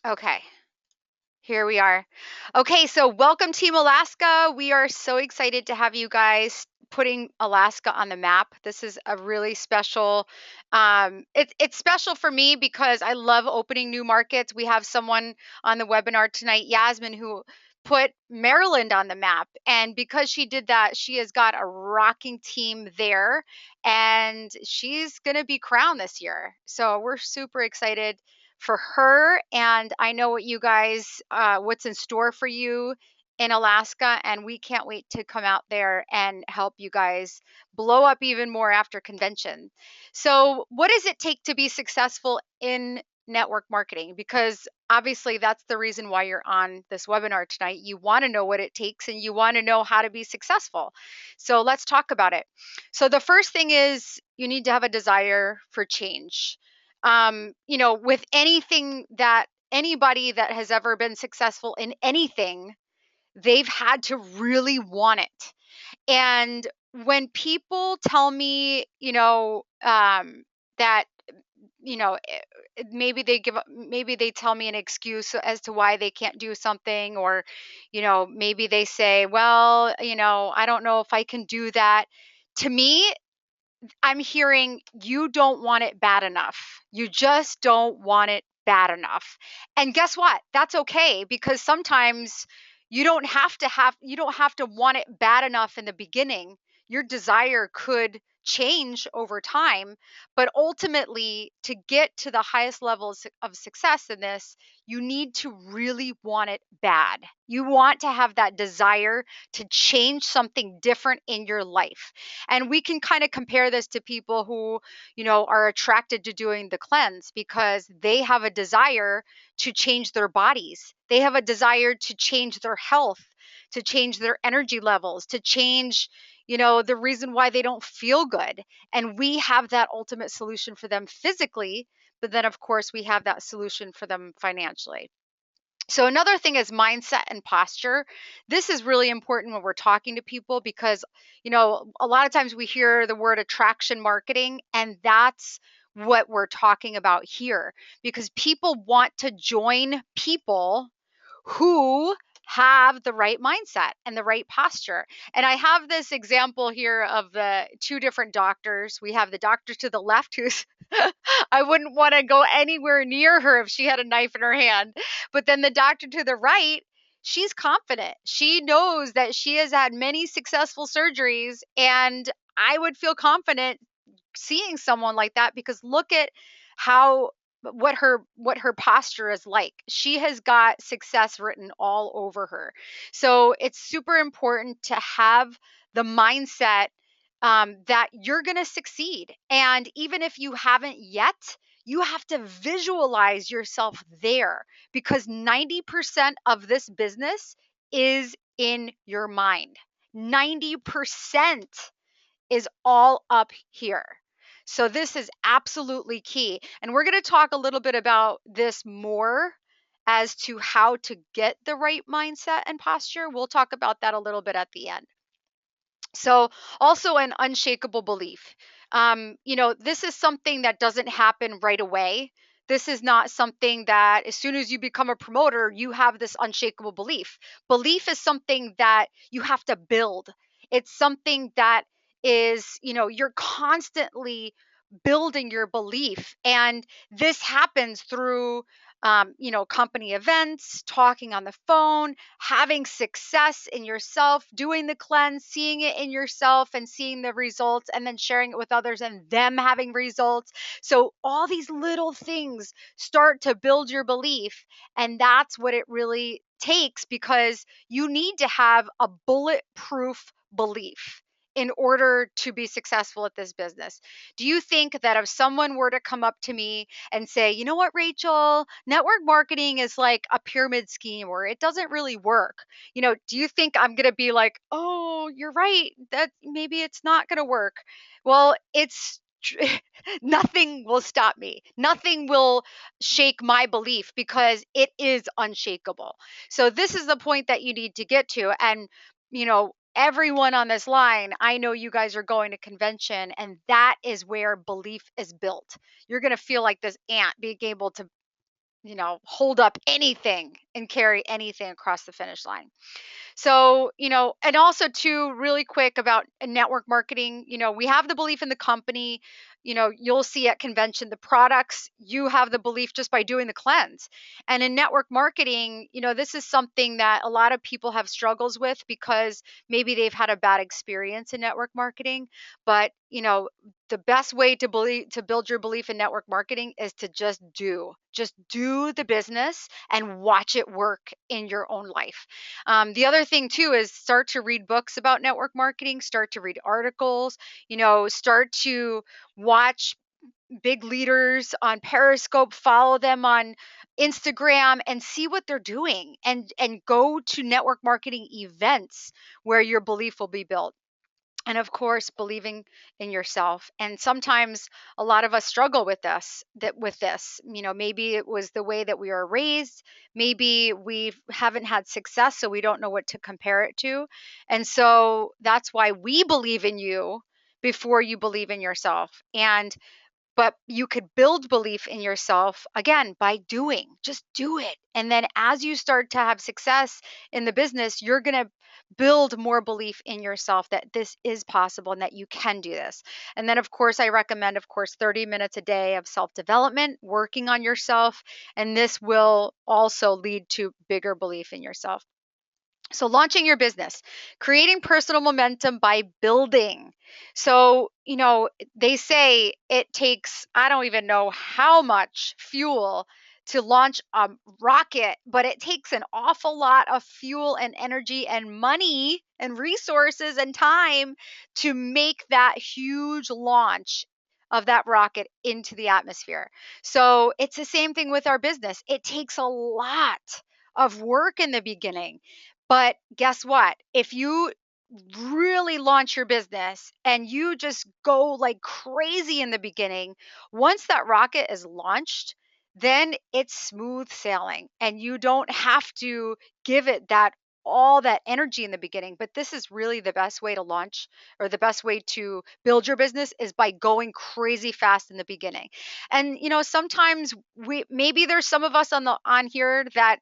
Okay, here we are. Okay, so welcome Team Alaska. We are so excited to have you guys putting Alaska on the map. This is a really special it's special for me because I love opening new markets. We have someone on the webinar tonight, Yasmin, who put Maryland on the map. And because she did that, she has got a rocking team there and she's going to be crowned this year. So we're super excited for her. And I know what you guys, what's in store for you in Alaska. And we can't wait to come out there and help you guys blow up even more after convention. So, what does it take to be successful in network marketing? Because obviously, that's the reason why you're on this webinar tonight. You want to know what it takes and you want to know how to be successful. So, let's talk about it. So, the first thing is you need to have a desire for change. With anything that anybody that has ever been successful in anything, they've had to really want it. And when people tell me, that, maybe they tell me an excuse as to why they can't do something, or, maybe they say, well, I don't know if I can do that. To me, I'm hearing you don't want it bad enough. You just don't want it bad enough. And guess what? That's okay because sometimes you don't have to want it bad enough in the beginning. Your desire could change over time, but ultimately to get to the highest levels of success in this, you need to really want it bad. You want to have that desire to change something different in your life. And we can kind of compare this to people who, are attracted to doing the cleanse because they have a desire to change their bodies. They have a desire to change their health, to change their energy levels, to change, the reason why they don't feel good. And we have that ultimate solution for them physically, but then, of course, we have that solution for them financially. So, another thing is mindset and posture. This is really important when we're talking to people because, a lot of times we hear the word attraction marketing, and that's what we're talking about here because people want to join people who have the right mindset and the right posture. And I have this example here of the two different doctors. We have the doctor to the left who's I wouldn't want to go anywhere near her if she had a knife in her hand. But then the doctor to the right, she's confident. She knows that she has had many successful surgeries and I would feel confident seeing someone like that because look at how what her posture is like. She has got success written all over her. So it's super important to have the mindset that you're going to succeed. And even if you haven't yet, you have to visualize yourself there because 90% of this business is in your mind. 90% is all up here. So this is absolutely key. And we're going to talk a little bit about this more as to how to get the right mindset and posture. We'll talk about that a little bit at the end. So, also an unshakable belief. This is something that doesn't happen right away. This is not something that as soon as you become a promoter, you have this unshakable belief. Belief is something that you have to build. It's something that is, you're constantly building your belief. And this happens through, company events, talking on the phone, having success in yourself, doing the cleanse, seeing it in yourself and seeing the results, and then sharing it with others and them having results. So, all these little things start to build your belief. And that's what it really takes because you need to have a bulletproof belief in order to be successful at this business. Do you think that if someone were to come up to me and say, you know what, Rachel, network marketing is like a pyramid scheme or it doesn't really work? Do you think I'm going to be like, oh, you're right, that maybe it's not going to work? Well, it's nothing will stop me. Nothing will shake my belief because it is unshakable. So this is the point that you need to get to. And, everyone on this line, I know you guys are going to convention, and that is where belief is built. You're going to feel like this ant being able to hold up anything and carry anything across the finish line. So, and also too, really quick about network marketing, we have the belief in the company. You'll see at convention the products, you have the belief just by doing the cleanse. And in network marketing, this is something that a lot of people have struggles with because maybe they've had a bad experience in network marketing. But, the best way to build your belief in network marketing is to just do the business and watch it work in your own life. The other thing too is start to read books about network marketing, start to read articles, start to watch big leaders on Periscope, follow them on Instagram and see what they're doing and go to network marketing events where your belief will be built. And of course, believing in yourself. And sometimes a lot of us struggle with this. Maybe it was the way that we were raised. Maybe we haven't had success, so we don't know what to compare it to. And so that's why we believe in you before you believe in yourself. But you could build belief in yourself again by doing. Just do it. And then as you start to have success in the business, you're going to build more belief in yourself that this is possible and that you can do this. And then, of course, I recommend, of course, 30 minutes a day of self development, working on yourself. And this will also lead to bigger belief in yourself. So, launching your business, creating personal momentum by building. So, they say it takes, I don't even know how much fuel to launch a rocket, but it takes an awful lot of fuel and energy and money and resources and time to make that huge launch of that rocket into the atmosphere. So, it's the same thing with our business. It takes a lot of work in the beginning. But guess what? If you really launch your business and you just go like crazy in the beginning, once that rocket is launched, then it's smooth sailing and you don't have to give it that all that energy in the beginning. But this is really the best way to launch, or the best way to build your business, is by going crazy fast in the beginning. And sometimes maybe there's some of us on here that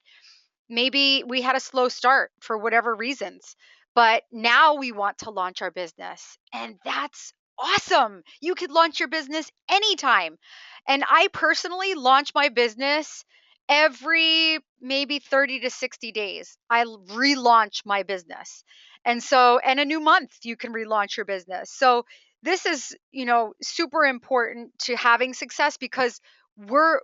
maybe we had a slow start for whatever reasons, but now we want to launch our business. And that's awesome. You could launch your business anytime. And I personally launch my business every maybe 30 to 60 days. Relaunch my business. And a new month, you can relaunch your business. So this is, super important to having success because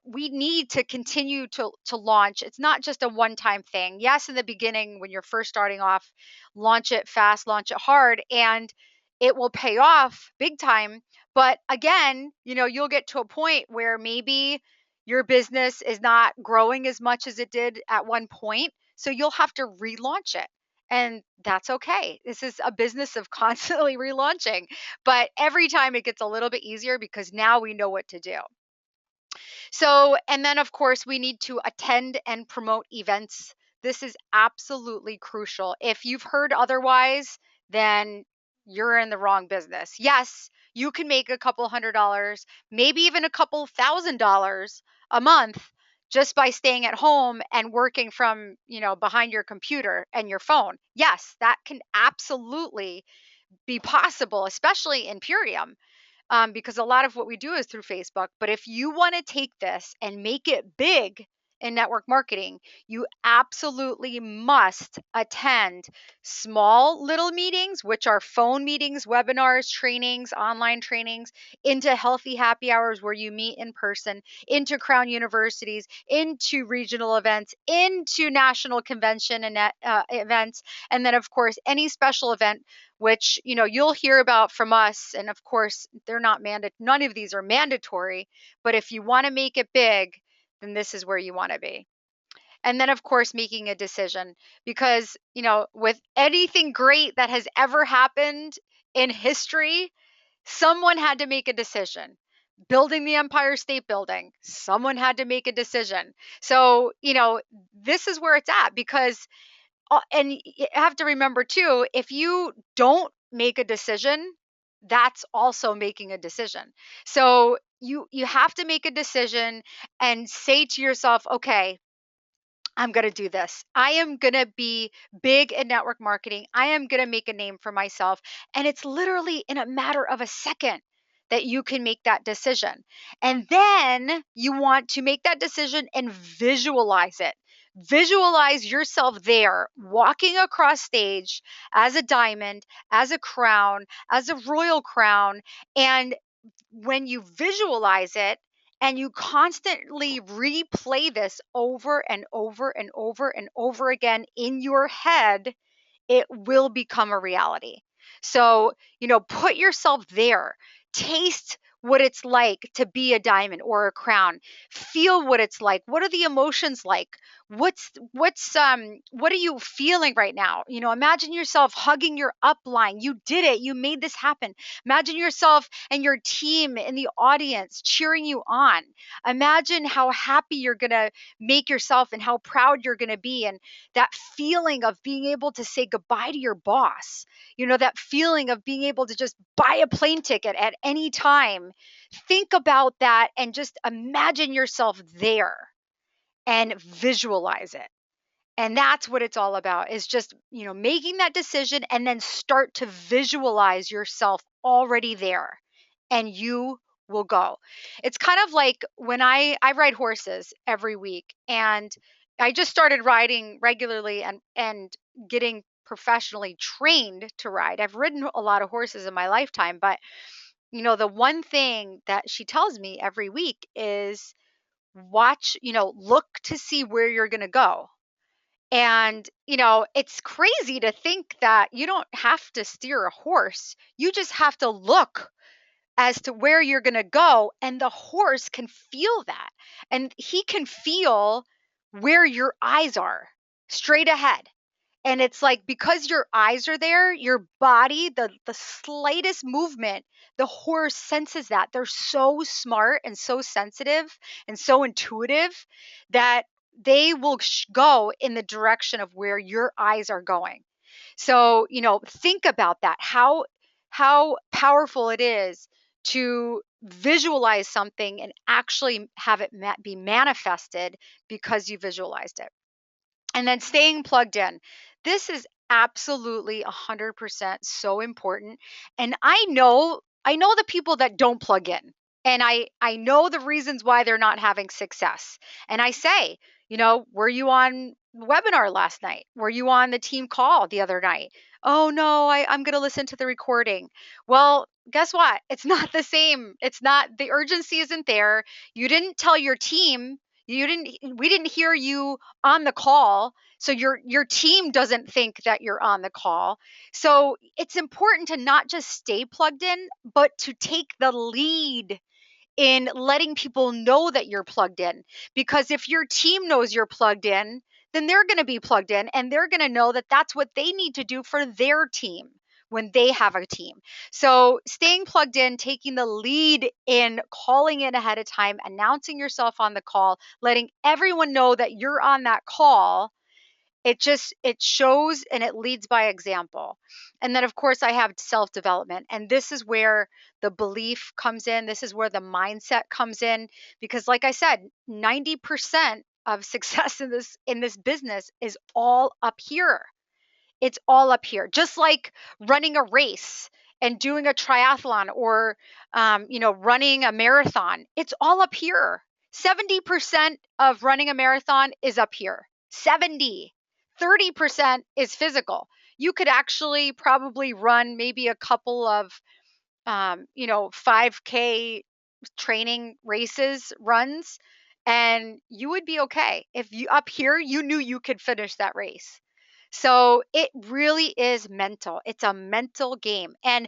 we need to continue to launch. It's not just a one time thing. Yes, in the beginning when you're first starting off, launch it fast, launch it hard, and it will pay off big time. But again, you'll get to a point where maybe your business is not growing as much as it did at one point, so you'll have to relaunch it. And that's okay. This is a business of constantly relaunching, but every time it gets a little bit easier because now we know what to do. So, and then of course, we need to attend and promote events. This is absolutely crucial. If you've heard otherwise, then you're in the wrong business. Yes, you can make a couple $100, maybe even a couple $1,000 a month just by staying at home and working from, behind your computer and your phone. Yes, that can absolutely be possible, especially in Purium, because a lot of what we do is through Facebook. But if you want to take this and make it big in network marketing, you absolutely must attend small little meetings, which are phone meetings, webinars, trainings, online trainings, into healthy happy hours where you meet in person, into Crown universities, into regional events, into national convention and events, and then, of course, any special event which you'll hear about from us. And of course, they're not none of these are mandatory, but if you want to make it big, then this is where you want to be. And then, of course, making a decision, because with anything great that has ever happened in history, someone had to make a decision. Building the Empire State Building, someone had to make a decision. So this is where it's at, because and you have to remember too, if you don't make a decision, that's also making a decision. So you have to make a decision and say to yourself, okay, I'm going to do this. I am going to be big in network marketing. I am going to make a name for myself. And it's literally in a matter of a second that you can make that decision. And then you want to make that decision and visualize it. Visualize yourself there, walking across stage as a diamond, as a crown, as a royal crown. And when you visualize it and you constantly replay this over and over and over and over again in your head, it will become a reality. So, put yourself there. Taste what it's like to be a diamond or a crown. Feel what it's like. What are the emotions like? What are you feeling right now? Imagine yourself hugging your upline. You did it. You made this happen. Imagine yourself and your team in the audience cheering you on. Imagine how happy you're going to make yourself and how proud you're going to be, and that feeling of being able to say goodbye to your boss, that feeling of being able to just buy a plane ticket at any time. Think about that and just imagine yourself there and visualize it. And that's what it's all about, is just, making that decision and then start to visualize yourself already there, and you will go. It's kind of like when I ride horses every week, and I just started riding regularly and getting professionally trained to ride. I've ridden a lot of horses in my lifetime, but the one thing that she tells me every week is watch, look to see where you're going to go. And, it's crazy to think that you don't have to steer a horse. You just have to look as to where you're going to go. And the horse can feel that. And he can feel where your eyes are straight ahead. And it's like, because your eyes are there, your body, the slightest movement, the horse senses that. They're so smart and so sensitive and so intuitive that they will go in the direction of where your eyes are going. So, think about that. How powerful it is to visualize something and actually have it be manifested because you visualized it. And then staying plugged in. This is absolutely 100% so important. And I know the people that don't plug in. And I know the reasons why they're not having success. And I say, were you on webinar last night? Were you on the team call the other night? Oh no, I'm going to listen to the recording. Well, guess what? It's not the same. It's not, the urgency isn't there. You didn't tell your team. We didn't hear you on the call, so your team doesn't think that you're on the call. So it's important to not just stay plugged in, but to take the lead in letting people know that you're plugged in. Because if your team knows you're plugged in, then they're going to be plugged in, and they're going to know that that's what they need to do for their team when they have a team. So staying plugged in, taking the lead in calling in ahead of time, announcing yourself on the call, letting everyone know that you're on that call, it shows and it leads by example. And then of course I have self development, and this is where the belief comes in. This is where the mindset comes in, because like I said, 90% of success in this business is all up here. It's all up here. Just like running a race and doing a triathlon, or running a marathon, it's all up here. 70% of running a marathon is up here. 70. 30% is physical. You could actually probably run maybe a couple of 5K training races, runs, and you would be okay. If you up here, you knew you could finish that race. So it really is mental. It's a mental game. And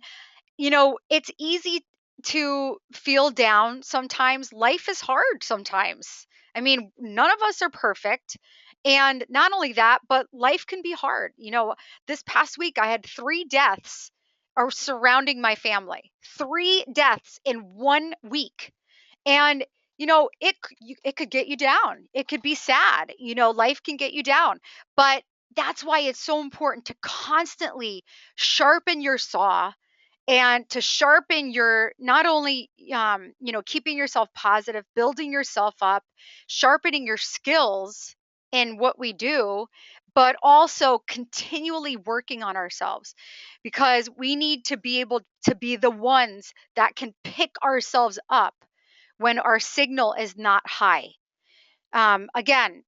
it's easy to feel down sometimes. Life is hard sometimes. I mean, none of us are perfect. And not only that, but life can be hard. This past week I had 3 deaths are surrounding my family. 3 deaths in 1 week. And it could get you down. It could be sad. Life can get you down. But that's why it's so important to constantly sharpen your saw and to sharpen your, not only keeping yourself positive, building yourself up, sharpening your skills in what we do, but also continually working on ourselves, because we need to be able to be the ones that can pick ourselves up when our signal is not high. Again,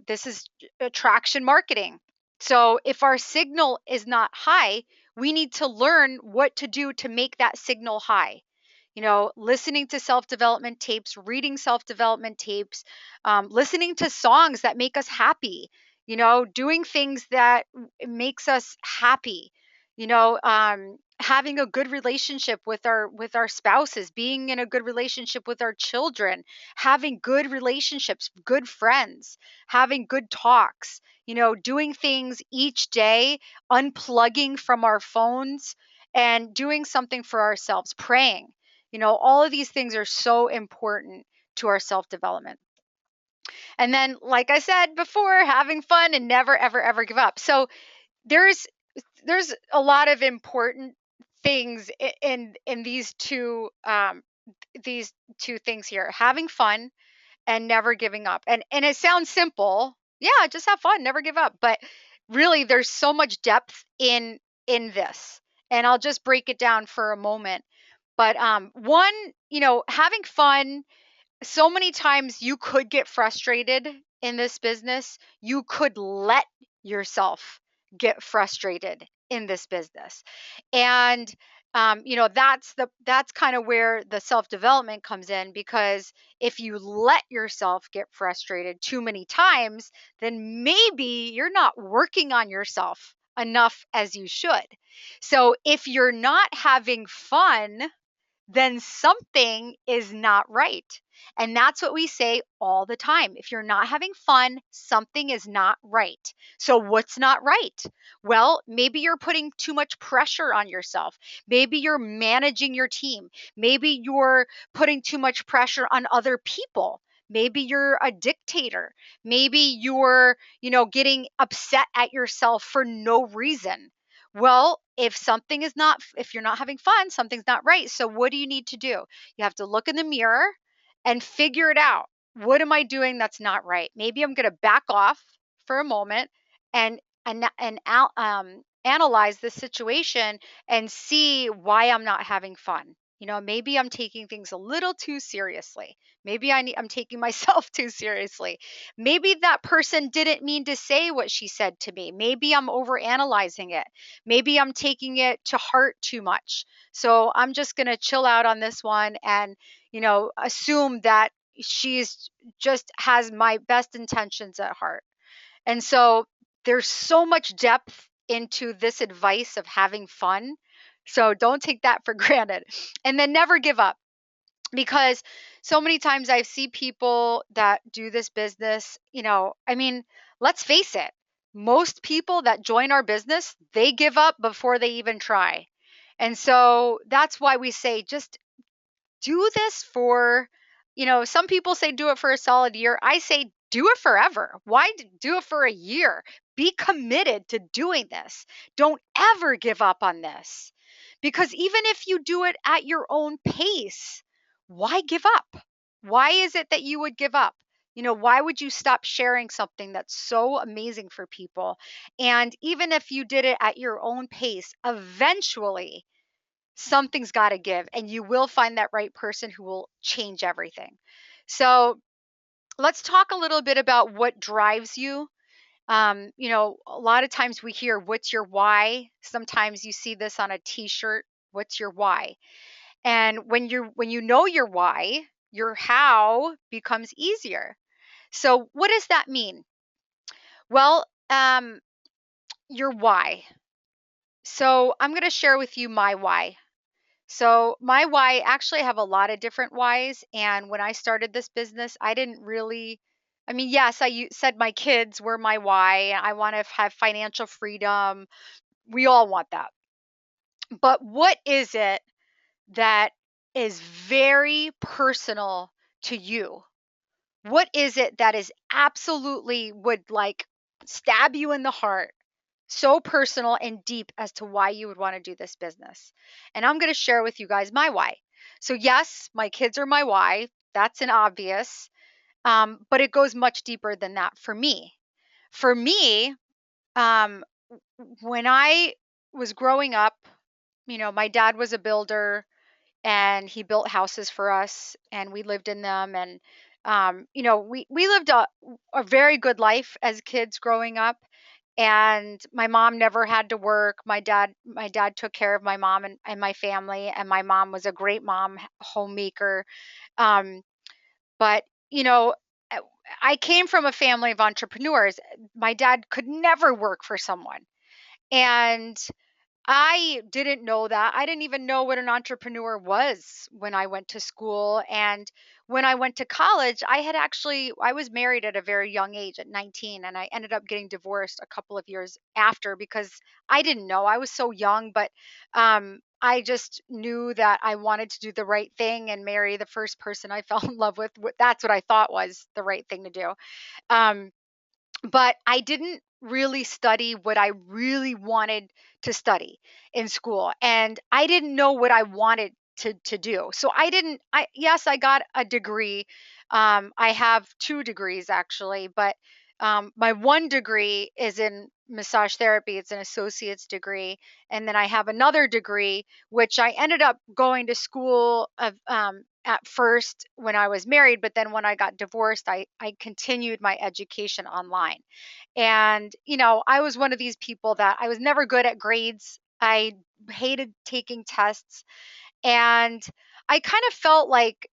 this is attraction marketing. So if our signal is not high, we need to learn what to do to make that signal high. Listening to self development tapes, reading self development tapes, listening to songs that make us happy, doing things that makes us happy, having a good relationship with our spouses, being in a good relationship with our children, having good relationships, good friends, having good talks, doing things each day, unplugging from our phones and doing something for ourselves, praying. All of these things are so important to our self development. And then, like I said before, having fun and never, ever, ever give up. So there's a lot of important things in these two things here: having fun and never giving up. And it sounds simple. Yeah, just have fun, never give up. But really there's so much depth in this. And I'll just break it down for a moment. But one, having fun, so many times you could get frustrated in this business. You could let yourself get frustrated in this business. And that's kind of where the self development comes in, because if you let yourself get frustrated too many times, then maybe you're not working on yourself enough as you should. So if you're not having fun, then something is not right. And that's what we say all the time. If you're not having fun, something is not right. So, what's not right? Well, maybe you're putting too much pressure on yourself. Maybe you're managing your team. Maybe you're putting too much pressure on other people. Maybe you're a dictator. Maybe you're, getting upset at yourself for no reason. Well, if you're not having fun, something's not right. So what do you need to do? You have to look in the mirror and figure it out. What am I doing that's not right? Maybe I'm going to back off for a moment and analyze the situation and see why I'm not having fun. Maybe I'm taking things a little too seriously. Maybe I'm taking myself too seriously. Maybe that person didn't mean to say what she said to me. Maybe I'm over analyzing it. Maybe I'm taking it to heart too much. So I'm just going to chill out on this one and, assume that she's just has my best intentions at heart. And so there's so much depth into this advice of having fun. So don't take that for granted. And then never give up, because so many times I see people that do this business, let's face it, most people that join our business, they give up before they even try. And so that's why we say just do this for, some people say do it for a solid year. I say do it forever. Why do it for a year? Be committed to doing this. Don't ever give up on this. Because even if you do it at your own pace, why give up? Why is it that you would give up? Why would you stop sharing something that's so amazing for people? And even if you did it at your own pace, eventually something's got to give, and you will find that right person who will change everything. So let's talk a little bit about what drives you. A lot of times we hear, what's your why? Sometimes you see this on a t-shirt, what's your why? And when you know your why, your how becomes easier. So what does that mean? Well, your why. So I'm going to share with you my why. So my why, actually I have a lot of different whys. And when I started this business, I didn't really, yes, said my kids were my why. I want to have financial freedom. We all want that. But what is it that is very personal to you? What is it that is absolutely would like stab you in the heart so personal and deep as to why you would want to do this business. And I'm going to share with you guys my why. So, yes, my kids are my why. That's an obvious, but it goes much deeper than that for me. For me, um, when I was growing up, my dad was a builder and he built houses for us and we lived in them. And, we lived a very good life as kids growing up. And my mom never had to work. My dad took care of my mom and my family. And my mom was a great mom, homemaker. Um, but, you know, uh, I came from a family of entrepreneurs. My dad could never work for someone. And I didn't know that. I didn't even know what an entrepreneur was when I went to school. And when I went to college, I was married at a very young age at 19, and I ended up getting divorced a couple of years after because I didn't know. I was so young, but I just knew that I wanted to do the right thing and marry the first person I fell in love with. That's what I thought was the right thing to do. Um, but I didn't really study what I really wanted to study in school, and I didn't know what I wanted to do. So I didn't I yes, I got a degree. I have 2 degrees actually, but my one degree is in massage therapy. It's an associate's degree, and then I have another degree which I ended up going to school at first when I was married, but then when I got divorced, I continued my education online. And, I was one of these people that I was never good at grades. I hated taking tests. And I kind of felt like,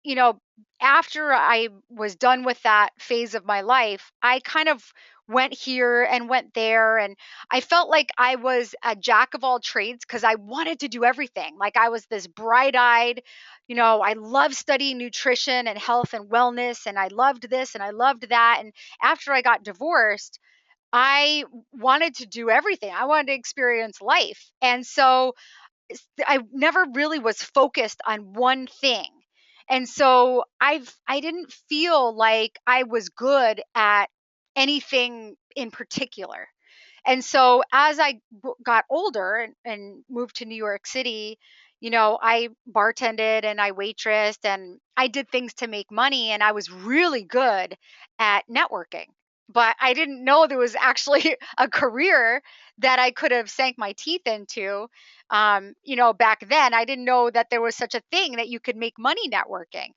after I was done with that phase of my life, I kind of went here and went there. And I felt like I was a jack of all trades because I wanted to do everything. Like I was this bright eyed, I love studying nutrition and health and wellness. And I loved this and I loved that. And after I got divorced, I wanted to do everything. I wanted to experience life. And so I never really was focused on one thing. And so I didn't feel like I was good at anything in particular. And so as I got older and moved to New York City, I bartended and I waitressed and I did things to make money and I was really good at networking. But I didn't know there was actually a career that I could have sank my teeth into. Back then, I didn't know that there was such a thing that you could make money networking.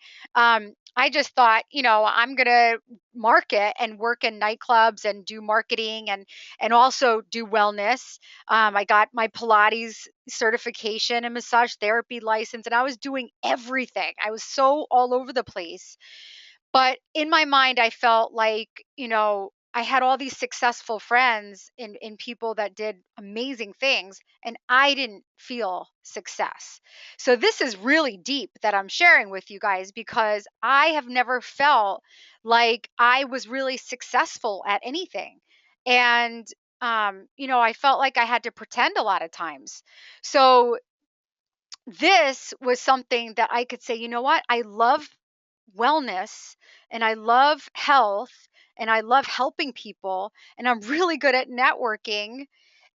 I just thought, I'm going to market and work in nightclubs and do marketing and also do wellness. I got my Pilates certification and massage therapy license, and I was doing everything. I was so all over the place. But in my mind, I felt like, I had all these successful friends in people that did amazing things, and I didn't feel success. So this is really deep that I'm sharing with you guys because I have never felt like I was really successful at anything. And I felt like I had to pretend a lot of times. So this was something that I could say, you know what? I love wellness and I love health and I love helping people and I'm really good at networking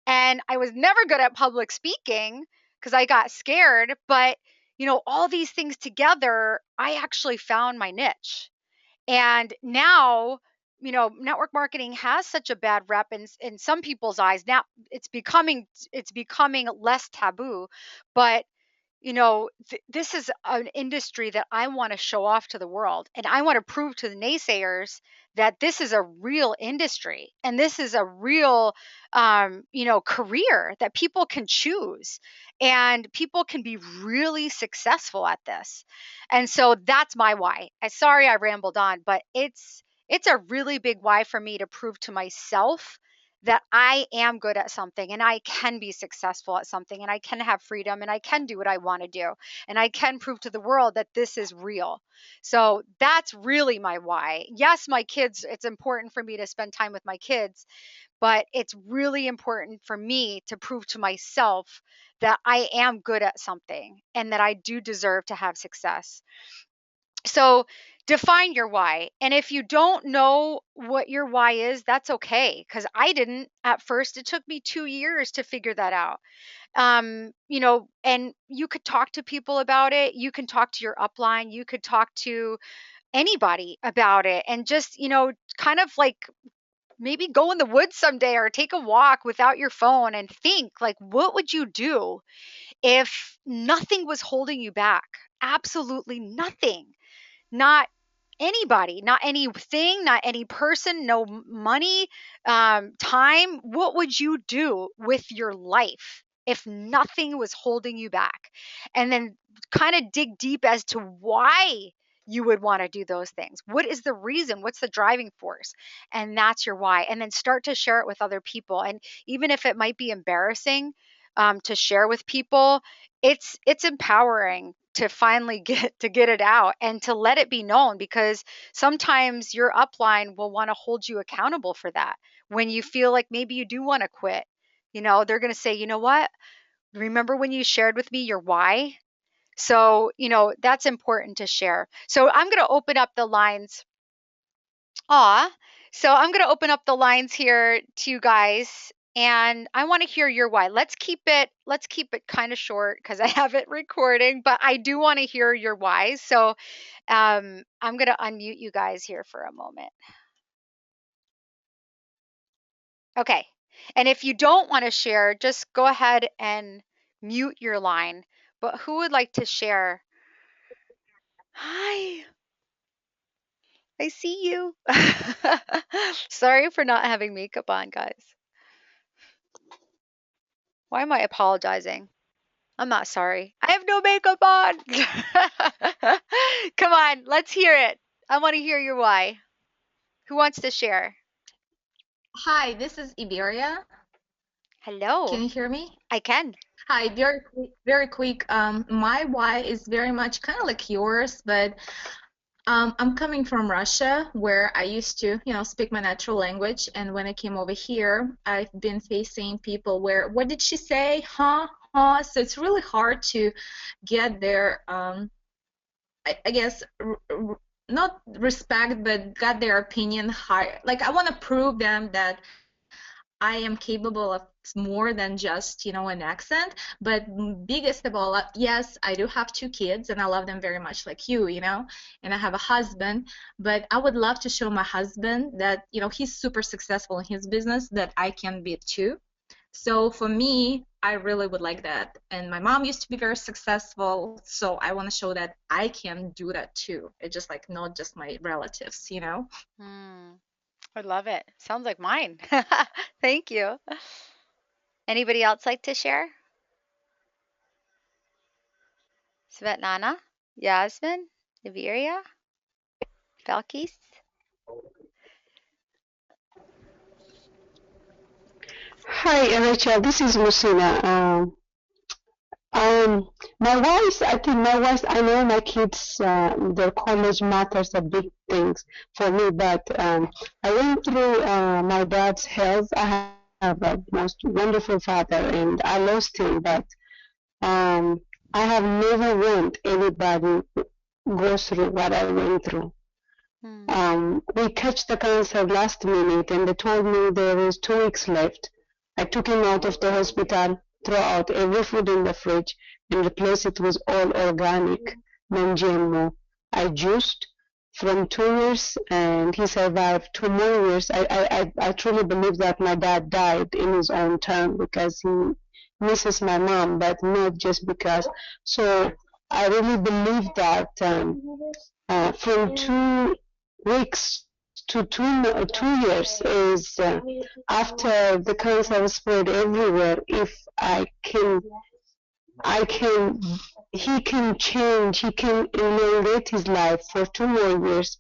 and I was never good at public speaking because I got scared, but all these things together, I actually found my niche. And now, network marketing has such a bad rep in some people's eyes. Now it's becoming less taboo, but this is an industry that I want to show off to the world. And I want to prove to the naysayers that this is a real industry and this is a real, career that people can choose and people can be really successful at this. And so that's my why. Sorry I rambled on, but it's a really big why for me to prove to myself that I am good at something and I can be successful at something and I can have freedom and I can do what I want to do and I can prove to the world that this is real. So that's really my why. Yes, my kids, it's important for me to spend time with my kids, but it's really important for me to prove to myself that I am good at something and that I do deserve to have success. So define your why. And if you don't know what your why is, that's okay. Because I didn't at first. It took me 2 years to figure that out. And you could talk to people about it. You can talk to your upline. You could talk to anybody about it and just, kind of like maybe go in the woods someday or take a walk without your phone and think like, what would you do if nothing was holding you back? Absolutely nothing. Not anybody, not anything, not any person, no money, time. What would you do with your life if nothing was holding you back? And then kind of dig deep as to why you would want to do those things. What is the reason? What's the driving force? And that's your why. And then start to share it with other people. And even if it might be embarrassing to share with people, it's empowering to finally get it out and to let it be known, because sometimes your upline will want to hold you accountable for that. When you feel like maybe you do want to quit, they're going to say, you know what, remember when you shared with me your why? So that's important to share. So I'm going to open up the lines. Aw. So I'm going to open up the lines here to you guys, and I want to hear your why. Let's keep it kind of short because I have it recording, but I do want to hear your whys. So I'm going to unmute you guys here for a moment. Okay. And if you don't want to share, just go ahead and mute your line. But who would like to share? Hi. I see you. Sorry for not having makeup on, guys. Why am I apologizing? I'm not sorry. I have no makeup on. Come on, let's hear it. I want to hear your why. Who wants to share? Hi, this is Iberia. Can Hello. you hear me? I can. Hi, very quick. My why is very much kind of like yours, but I'm coming from Russia, where I used to, speak my natural language, and when I came over here, I've been facing people where, what did she say? Huh? Huh? So it's really hard to get their, I guess, not respect, but got their opinion high. Like I want to prove them that I am capable of more than just, an accent. But biggest of all, yes, I do have two kids and I love them very much like you, and I have a husband. But I would love to show my husband that, he's super successful in his business, that I can be too. So for me, I really would like that. And my mom used to be very successful, so I want to show that I can do that too. It's just like not just my relatives. I love it. Sounds like mine. Thank you. Anybody else like to share? Svetlana? Yasmin? Iberia? Belkis? Hi, Rachel. This is Lucina. Um, I think my wife, I know my kids, their college matters are big things for me, but I went through my dad's health. I have a most wonderful father, and I lost him, but um, I have never want anybody go through what I went through. Hmm. We catch the cancer last minute, and they told me there is 2 weeks left. I took him out of the hospital, threw out every food in the fridge, and replaced it with all organic, non-GMO. I juiced from 2 years, and he survived 2 more years. I truly believe that my dad died in his own time because he misses my mom, but not just because. So I really believe that from 2 weeks to 2 years is after the cancer spread everywhere. If I can, he can change, he can elongate his life for 2 more years.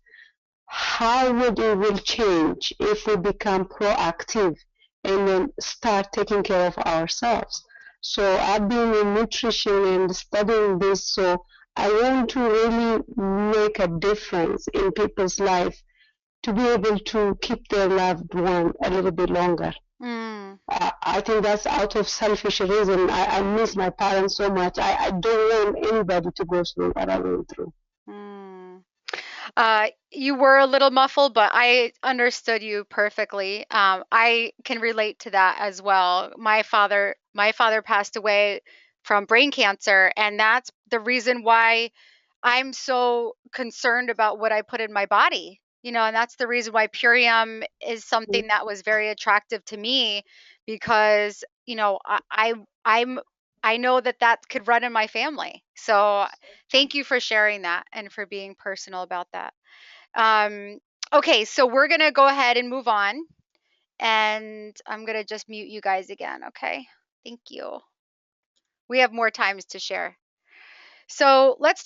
How would it will change if we become proactive and then start taking care of ourselves? So I've been in nutrition and studying this, so I want to really make a difference in people's life to be able to keep their loved one a little bit longer. Mm. I think that's out of selfish reason. I miss my parents so much. I don't want anybody to go through what I went through. Mm. You were a little muffled, but I understood you perfectly. I can relate to that as well. My father passed away from brain cancer, and that's the reason why I'm so concerned about what I put in my body. And that's the reason why Purium is something that was very attractive to me because, I'm I know that that could run in my family. So thank you for sharing that and for being personal about that. Um, okay, so we're gonna go ahead and move on, and I'm gonna just mute you guys again. Okay, thank you. We have more times to share. So let's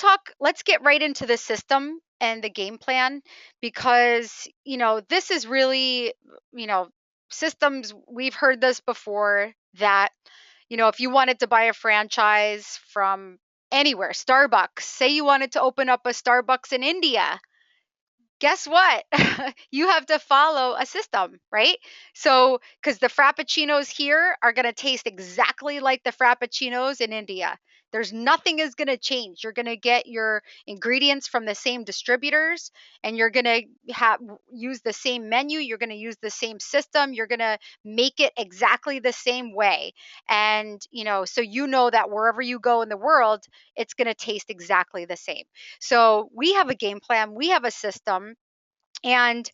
get right into the system and the game plan because, this is really, you know, systems, we've heard this before that, if you wanted to buy a franchise from anywhere, Starbucks, say you wanted to open up a Starbucks in India, guess what? You have to follow a system, right? So, because the Frappuccinos here are going to taste exactly like the Frappuccinos in India. There's nothing is going to change. You're going to get your ingredients from the same distributors and you're going to have use the same menu, you're going to use the same system, you're going to make it exactly the same way. And, so that wherever you go in the world, it's going to taste exactly the same. So, we have a game plan, we have a system, and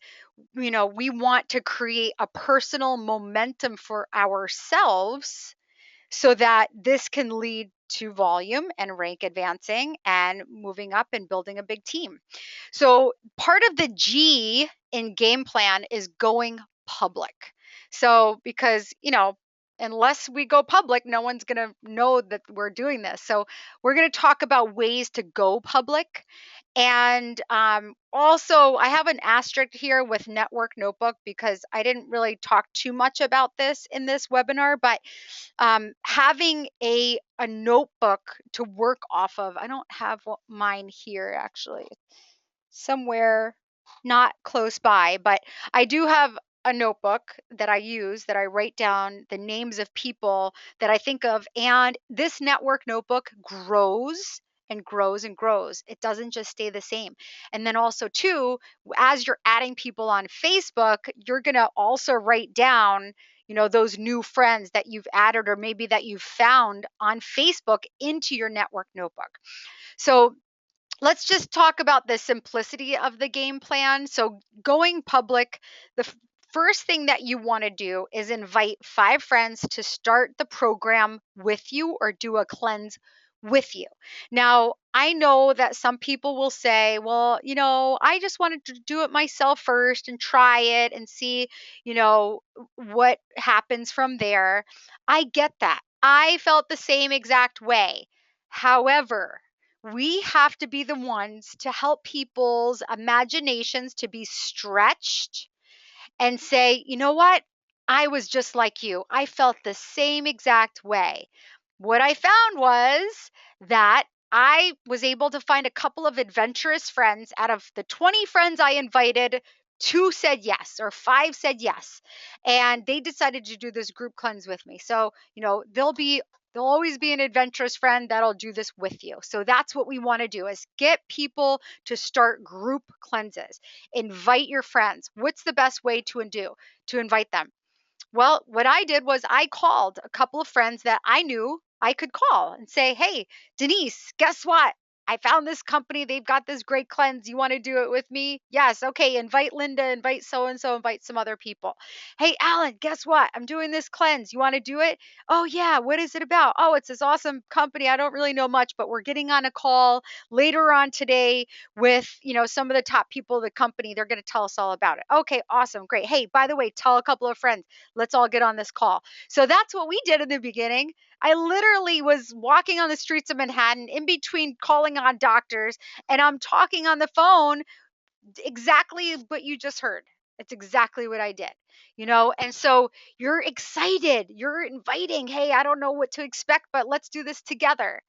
we want to create a personal momentum for ourselves so that this can lead to volume and rank advancing and moving up and building a big team. So part of the G in game plan is going public. So because, unless we go public, no one's going to know that we're doing this. So we're going to talk about ways to go public. And also, I have an asterisk here with Network Notebook because I didn't really talk too much about this in this webinar, but having a notebook to work off of. I don't have mine here actually, somewhere not close by, but I do have a notebook that I use that I write down the names of people that I think of. And this network notebook grows and grows and grows. It doesn't just stay the same. And then also, too, as you're adding people on Facebook, you're going to also write down those new friends that you've added or maybe that you've found on Facebook into your network notebook. So let's just talk about the simplicity of the game plan. So, going public, the first thing that you want to do is invite 5 friends to start the program with you or do a cleanse with you. Now, I know that some people will say, well, I just wanted to do it myself first and try it and see, what happens from there. I get that. I felt the same exact way. However, we have to be the ones to help people's imaginations to be stretched and say, you know what? I was just like you. I felt the same exact way. What I found was that I was able to find a couple of adventurous friends. Out of the 20 friends I invited, 2 said yes, or 5 said yes. And they decided to do this group cleanse with me. So, there'll always be an adventurous friend that'll do this with you. So that's what we want to do is get people to start group cleanses. Invite your friends. What's the best way to invite them? Well, what I did was I called a couple of friends that I knew I could call and say, "Hey, Denise, guess what? I found this company. They've got this great cleanse. You want to do it with me?" Yes. Okay. Invite Linda, invite so and so, invite some other people. "Hey, Alan, guess what? I'm doing this cleanse. You want to do it?" "Oh, yeah. What is it about?" "Oh, it's this awesome company. I don't really know much, but we're getting on a call later on today with, some of the top people of the company. They're going to tell us all about it." "Okay, awesome. Great. Hey, by the way, tell a couple of friends. Let's all get on this call." So that's what we did in the beginning. I literally was walking on the streets of Manhattan in between calling on doctors, and I'm talking on the phone exactly what you just heard. It's exactly what I did. And so you're excited, you're inviting, "Hey, I don't know what to expect, but let's do this together."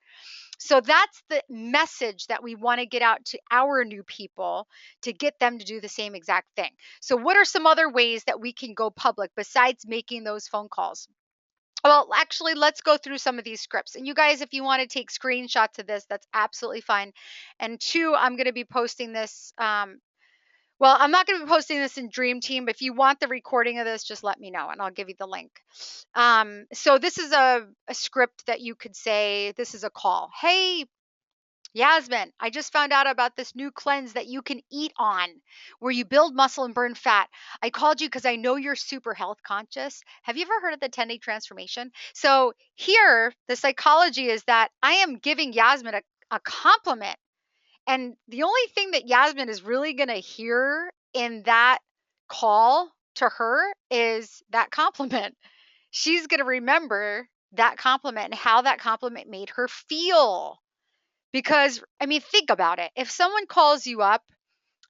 So that's the message that we want to get out to our new people to get them to do the same exact thing. So, what are some other ways that we can go public besides making those phone calls? Well, actually, let's go through some of these scripts. And you guys, if you want to take screenshots of this, that's absolutely fine. And two, I'm going to be posting this. Well, I'm not going to be posting this in Dream Team, but if you want the recording of this, just let me know and I'll give you the link. So this is a script that you could say, this is a call. Hey, Yasmin, I just found out about this new cleanse that you can eat on where you build muscle and burn fat. I called you because I know you're super health conscious. Have you ever heard of the 10-day transformation? So here, the psychology is that I am giving Yasmin a compliment. And the only thing that Yasmin is really going to hear in that call to her is that compliment. She's going to remember that compliment and how that compliment made her feel. Because, I mean, think about it. If someone calls you up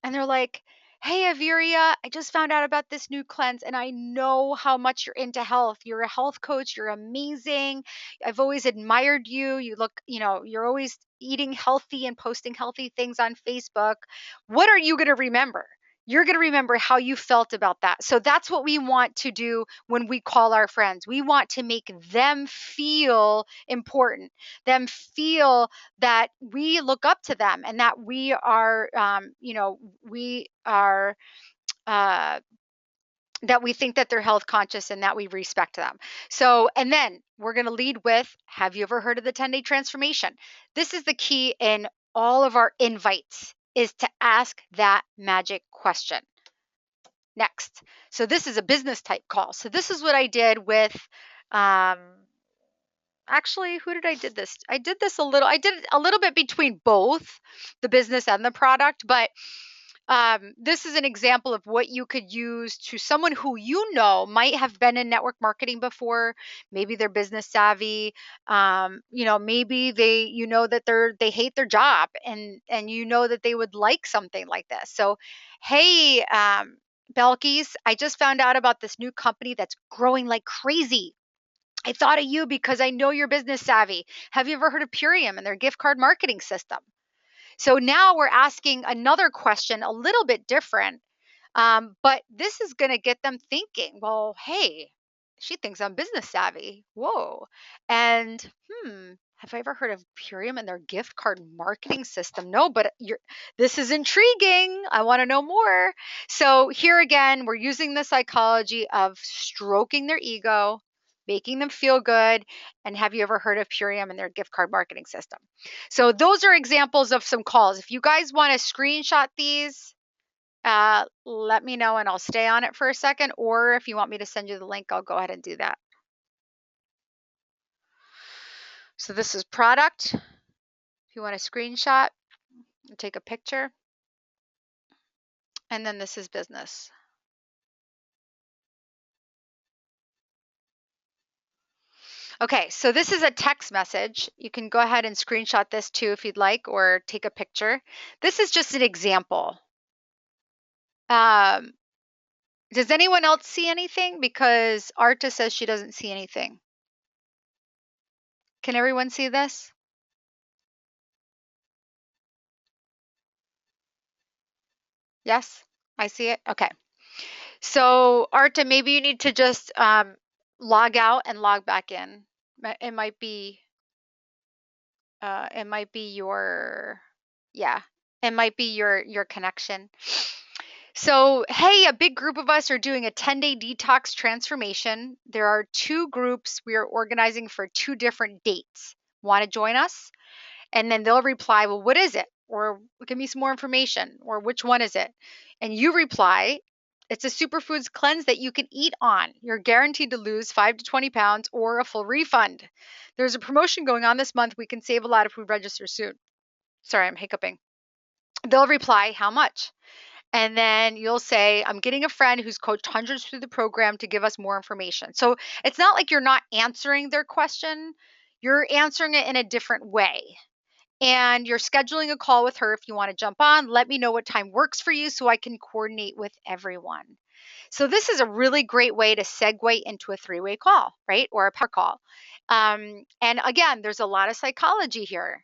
and they're like, hey, Averia, I just found out about this new cleanse and I know how much you're into health. You're a health coach. You're amazing. I've always admired you. You look, you're always eating healthy and posting healthy things on Facebook. What are you going to remember? You're going to remember how you felt about that. So that's what we want to do when we call our friends. We want to make them feel important, them feel that we look up to them and that we are, we are, uh, that we think that they're health conscious and that we respect them. So, and then we're going to lead with, have you ever heard of the 10-day transformation? This is the key in all of our invites, is to ask that magic question. Next. So this is a business type call. So this is what I did with, um, actually, who did I did this? I did this a little. I did it a little bit between both the business and the product, but this is an example of what you could use to someone who might have been in network marketing before. Maybe they're business savvy. Maybe that they hate their job and that they would like something like this. So, hey, Belkis, I just found out about this new company that's growing like crazy. I thought of you because I know you're business savvy. Have you ever heard of Purium and their gift card marketing system? So now we're asking another question, a little bit different, but this is going to get them thinking, well, hey, she thinks I'm business savvy. Whoa. And have I ever heard of Purium and their gift card marketing system? No, but this is intriguing. I want to know more. So here again, we're using the psychology of stroking their ego, making them feel good. And have you ever heard of Purium and their gift card marketing system? So those are examples of some calls. If you guys want to screenshot these, let me know and I'll stay on it for a second. Or if you want me to send you the link, I'll go ahead and do that. So this is product. If you want to screenshot, take a picture. And then this is business. Okay, so this is a text message. You can go ahead and screenshot this too if you'd like, or take a picture. This is just an example. Does anyone else see anything? Because Arta says she doesn't see anything. Can everyone see this? Yes, I see it. Okay. So Arta, maybe you need to just log out and log back in. It might be your, yeah, it might be your connection. So, hey, a big group of us are doing a 10-day detox transformation. There are 2 groups we are organizing for 2 different dates. Want to join us? And then they'll reply, well, what is it? Or give me some more information. Or which one is it? And you reply, it's a superfoods cleanse that you can eat on. You're guaranteed to lose 5 to 20 pounds or a full refund. There's a promotion going on this month. We can save a lot if we register soon. Sorry, I'm hiccuping. They'll reply, how much? And then you'll say, I'm getting a friend who's coached hundreds through the program to give us more information. So it's not like you're not answering their question, you're answering it in a different way. And you're scheduling a call with her if you want to jump on. Let me know what time works for you so I can coordinate with everyone. So this is a really great way to segue into a 3-way call, right? Or a power call. And again, there's a lot of psychology here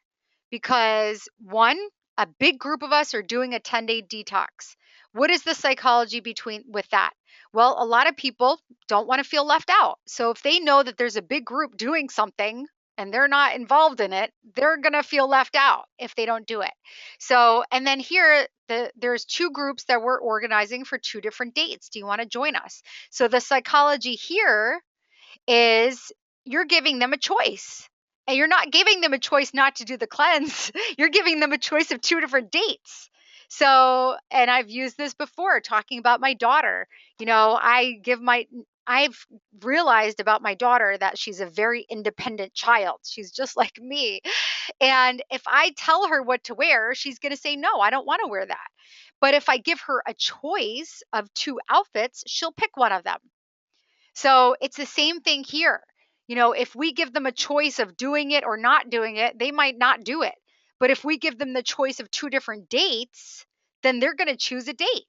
because one, A big group of us are doing a 10-day detox. What is the psychology between with that? Well, a lot of people don't want to feel left out. So if they know that there's a big group doing something and they're not involved in it, they're going to feel left out if they don't do it. So, and then here, there's two groups that we're organizing for two different dates. Do you want to join us? So the psychology here is you're giving them a choice. And you're not giving them a choice not to do the cleanse. You're giving them a choice of two different dates. So, and I've used this before talking about my daughter. I've realized about my daughter that she's a very independent child. She's just like me. And if I tell her what to wear, she's going to say, no, I don't want to wear that. But if I give her a choice of two outfits, she'll pick one of them. So it's the same thing here. If we give them a choice of doing it or not doing it, they might not do it. But if we give them the choice of two different dates, then they're going to choose a date.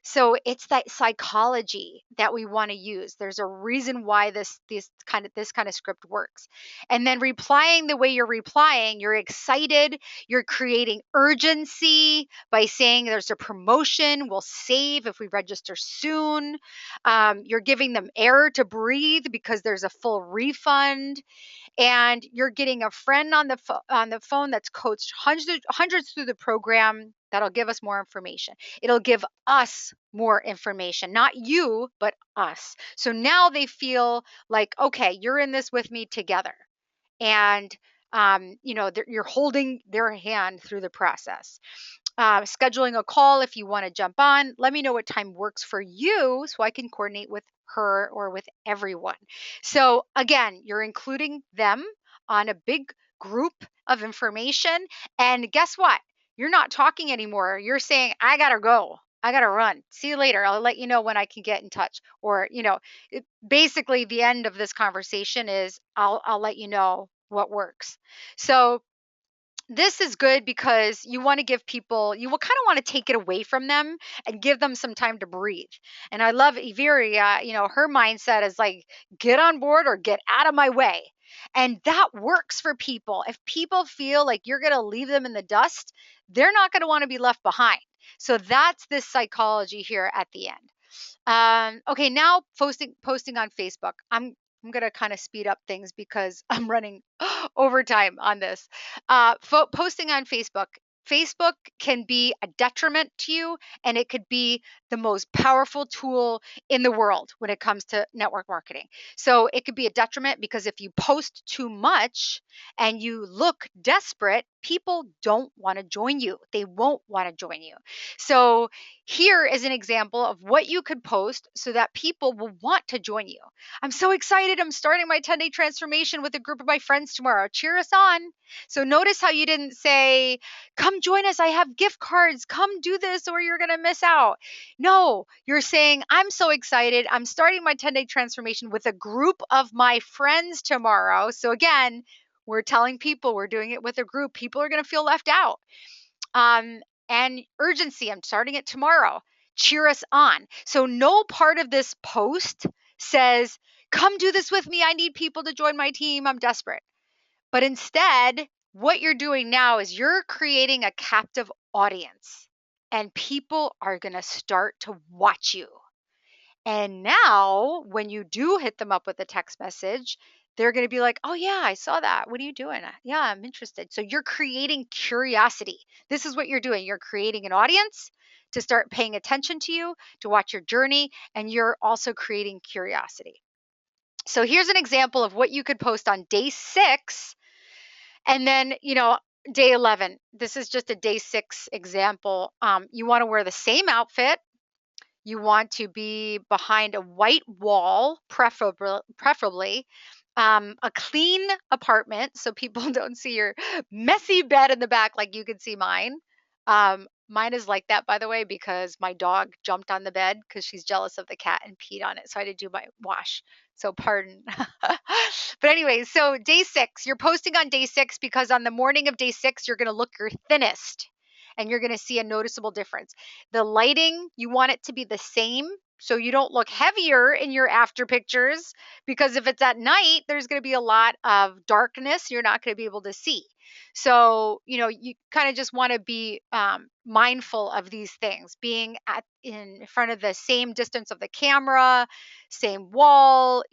So it's that psychology that we want to use. There's a reason why this kind of script works. And then replying the way you're replying, you're excited, you're creating urgency by saying there's a promotion, we'll save if we register soon. You're giving them air to breathe because there's a full refund, and you're getting a friend on the phone that's coached hundreds through the program that'll give us more information. It'll give us more information, not you, but us. So now they feel like, okay, you're in this with me together, and you're holding their hand through the process. Scheduling a call if you want to jump on. Let me know what time works for you so I can coordinate with her or with everyone. So, again, you're including them on a big group of information. And guess what? You're not talking anymore. You're saying, I got to go. I got to run. See you later. I'll let you know when I can get in touch. Or, basically the end of this conversation is I'll let you know what works. So, this is good because you want to give people, you will kind of want to take it away from them and give them some time to breathe. And I love Iveria, her mindset is like, get on board or get out of my way. And that works for people. If people feel like you're going to leave them in the dust, they're not going to want to be left behind. So that's this psychology here at the end. Okay, now posting on Facebook. I'm gonna kind of speed up things because I'm running overtime on this. Posting on Facebook. Facebook can be a detriment to you, and it could be the most powerful tool in the world when it comes to network marketing. So it could be a detriment because if you post too much and you look desperate, people don't want to join you. They won't want to join you. So here is an example of what you could post so that people will want to join you. I'm so excited. I'm starting my 10-day transformation with a group of my friends tomorrow. Cheer us on. So notice how you didn't say, come join us. I have gift cards. Come do this or you're going to miss out. No, you're saying, I'm so excited. I'm starting my 10-day transformation with a group of my friends tomorrow. So again, we're telling people we're doing it with a group. People are going to feel left out. And urgency. I'm starting it tomorrow. Cheer us on. So no part of this post says, come do this with me. I need people to join my team. I'm desperate. But instead, what you're doing now is you're creating a captive audience, and people are going to start to watch you. And now, when you do hit them up with a text message, they're going to be like, oh, yeah, I saw that. What are you doing? Yeah, I'm interested. So you're creating curiosity. This is what you're doing. You're creating an audience to start paying attention to you, to watch your journey, and you're also creating curiosity. So here's an example of what you could post on day 6. And then, day 11. This is just a day 6 example. You want to wear the same outfit. You want to be behind a white wall, preferably a clean apartment so people don't see your messy bed in the back like you can see mine. Mine is like that, by the way, because my dog jumped on the bed because she's jealous of the cat and peed on it. So I had to do my wash. So pardon. But anyway, so day 6, you're posting on day 6 because on the morning of day 6, you're going to look your thinnest and you're going to see a noticeable difference. The lighting, you want it to be the same so you don't look heavier in your after pictures, because if it's at night, there's going to be a lot of darkness. You're not going to be able to see. So, you kind of just want to be mindful of these things, being in front of the same distance of the camera, same wall.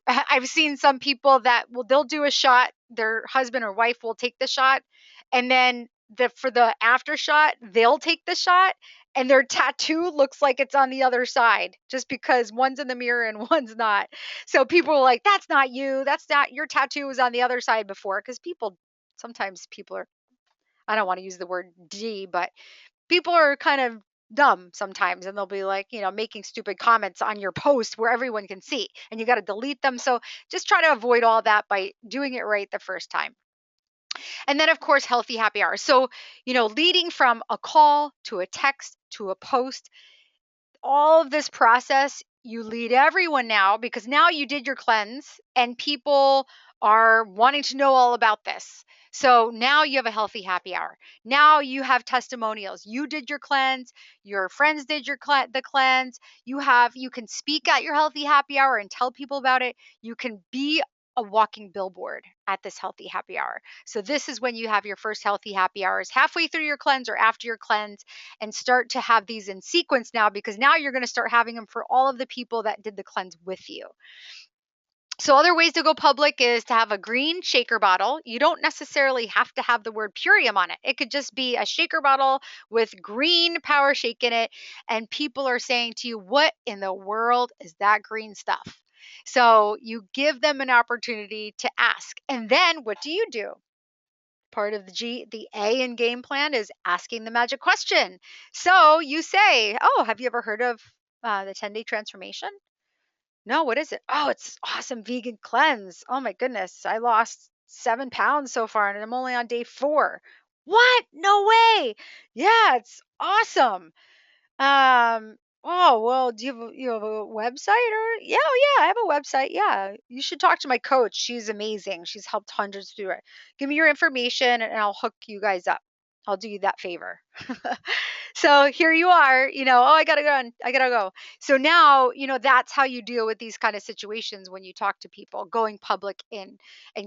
I've seen some people that they'll do a shot, their husband or wife will take the shot, and then for the after shot, they'll take the shot, and their tattoo looks like it's on the other side, just because one's in the mirror and one's not. So people are like, that's not you. That's not your tattoo was on the other side before. Because sometimes people are, I don't want to use the word D, but people are kind of dumb sometimes, and they'll be like, making stupid comments on your post where everyone can see, and you got to delete them. So just try to avoid all that by doing it right the first time. And then, of course, healthy happy hours. So, leading from a call to a text to a post, all of this process, you lead everyone now, because now you did your cleanse and people are wanting to know all about this. So now you have a healthy happy hour. Now you have testimonials. You did your cleanse, your friends did the cleanse. You can speak at your healthy happy hour and tell people about it. You can be a walking billboard at this healthy happy hour. So this is when you have your first healthy happy hours, halfway through your cleanse or after your cleanse, and start to have these in sequence now, because now you're going to start having them for all of the people that did the cleanse with you. So other ways to go public is to have a green shaker bottle. You don't necessarily have to have the word Purium on it. It could just be a shaker bottle with green power shake in it, and people are saying to you, what in the world is that green stuff? So you give them an opportunity to ask. And then what do? Part of the A in game plan is asking the magic question. So you say, oh, have you ever heard of the 10-day transformation? No, what is it? Oh, it's awesome vegan cleanse. Oh my goodness, I lost 7 pounds so far and I'm only on day 4. What? No way. Yeah, it's awesome. Oh, well, do you have a website? Or yeah, oh yeah, I have a website. Yeah. You should talk to my coach. She's amazing. She's helped hundreds through it. Give me your information and I'll hook you guys up. I'll do you that favor. So here you are, oh, I gotta go. I gotta go. So now, that's how you deal with these kind of situations when you talk to people, going public and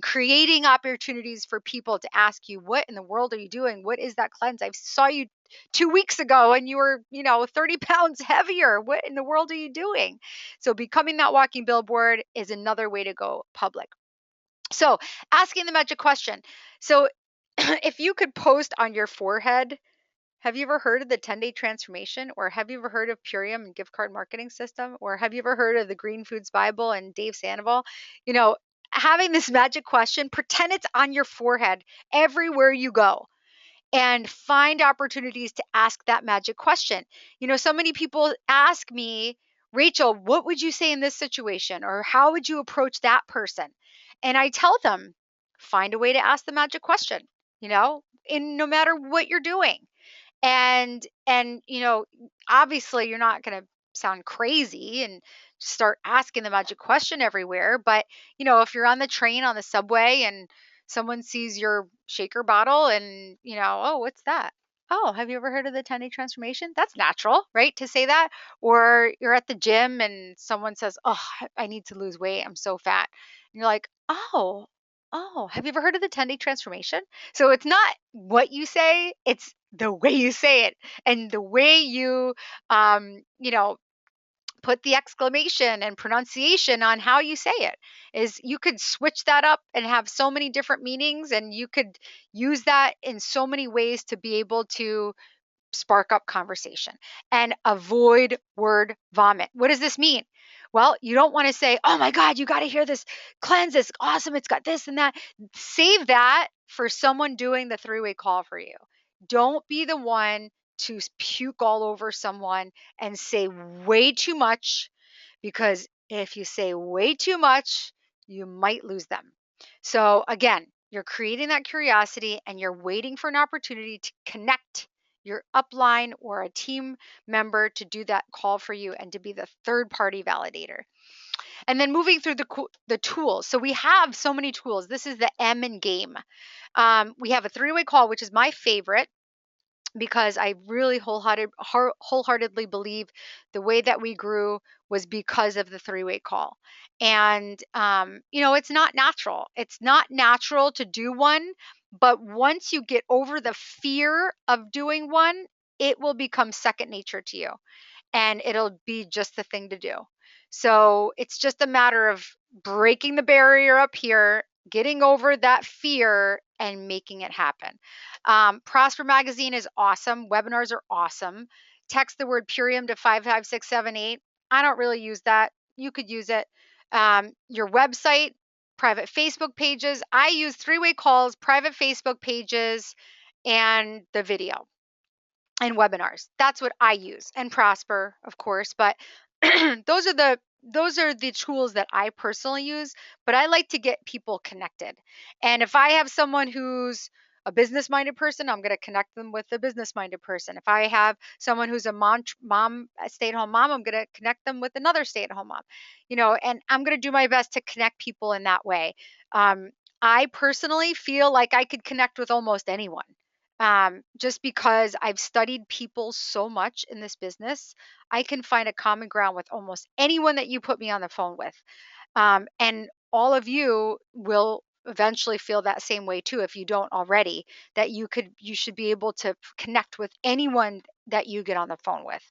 creating opportunities for people to ask you, what in the world are you doing? What is that cleanse? I saw you 2 weeks ago and you were, 30 pounds heavier. What in the world are you doing? So becoming that walking billboard is another way to go public. So asking the magic question. So if you could post on your forehead, have you ever heard of the 10-day transformation? Or have you ever heard of Purium and gift card marketing system? Or have you ever heard of the Green Foods Bible and Dave Sandoval? You know, having this magic question, pretend it's on your forehead everywhere you go, and find opportunities to ask that magic question. So many people ask me, Rachel, what would you say in this situation? Or how would you approach that person? And I tell them, find a way to ask the magic question, in no matter what you're doing. And obviously you're not going to sound crazy and start asking the magic question everywhere, but if you're on the train, on the subway, and someone sees your shaker bottle and oh, what's that? Oh, have you ever heard of the 10-day transformation? That's natural, right, to say that. Or you're at the gym and someone says, oh, I need to lose weight, I'm so fat, and you're like, oh, have you ever heard of the 10-day transformation? So it's not what you say, it's the way you say it, and the way you, um, you know, put the exclamation and pronunciation on how you say it. Is you could switch that up and have so many different meanings, and you could use that in so many ways to be able to spark up conversation and avoid word vomit. What does this mean? Well, you don't want to say, oh my God, you got to hear this cleanse. It's awesome. It's got this and that. Save that for someone doing the 3-way call for you. Don't be the one to puke all over someone and say way too much, because if you say way too much, you might lose them. So again, you're creating that curiosity and you're waiting for an opportunity to connect your upline or a team member to do that call for you and to be the third party validator. And then moving through the tools. So we have so many tools. This is the M in game. We have a 3-way call, which is my favorite. because I really wholeheartedly believe the way that we grew was because of the three-way call. And it's not natural. It's not natural to do one, but once you get over the fear of doing one, it will become second nature to you and it'll be just the thing to do. So it's just a matter of breaking the barrier up here, getting over that fear, and making it happen. Prosper Magazine is awesome. Webinars are awesome. Text the word Purium to 55678. I don't really use that. You could use it. Your website, private Facebook pages. I use three-way calls, private Facebook pages, and the video and webinars. That's what I use, and Prosper, of course, but those are the tools that I personally use, but I like to get people connected. And if I have someone who's a business minded person, I'm going to connect them with a business minded person. If I have someone who's a a stay-at-home mom, I'm going to connect them with another stay-at-home mom. And I'm going to do my best to connect people in that way. Um, I personally feel like I could connect with almost anyone, just because I've studied people so much in this business. I can find a common ground with almost anyone that you put me on the phone with. And all of you will eventually feel that same way too, if you don't already, that you should be able to connect with anyone that you get on the phone with.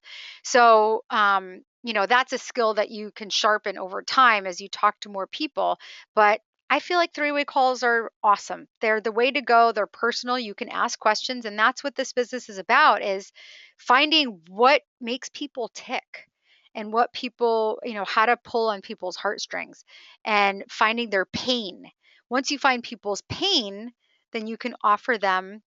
So, that's a skill that you can sharpen over time as you talk to more people. But I feel like three-way calls are awesome. They're the way to go. They're personal. You can ask questions, and that's what this business is about, is finding what makes people tick and what people, how to pull on people's heartstrings and finding their pain. Once you find people's pain, then you can offer them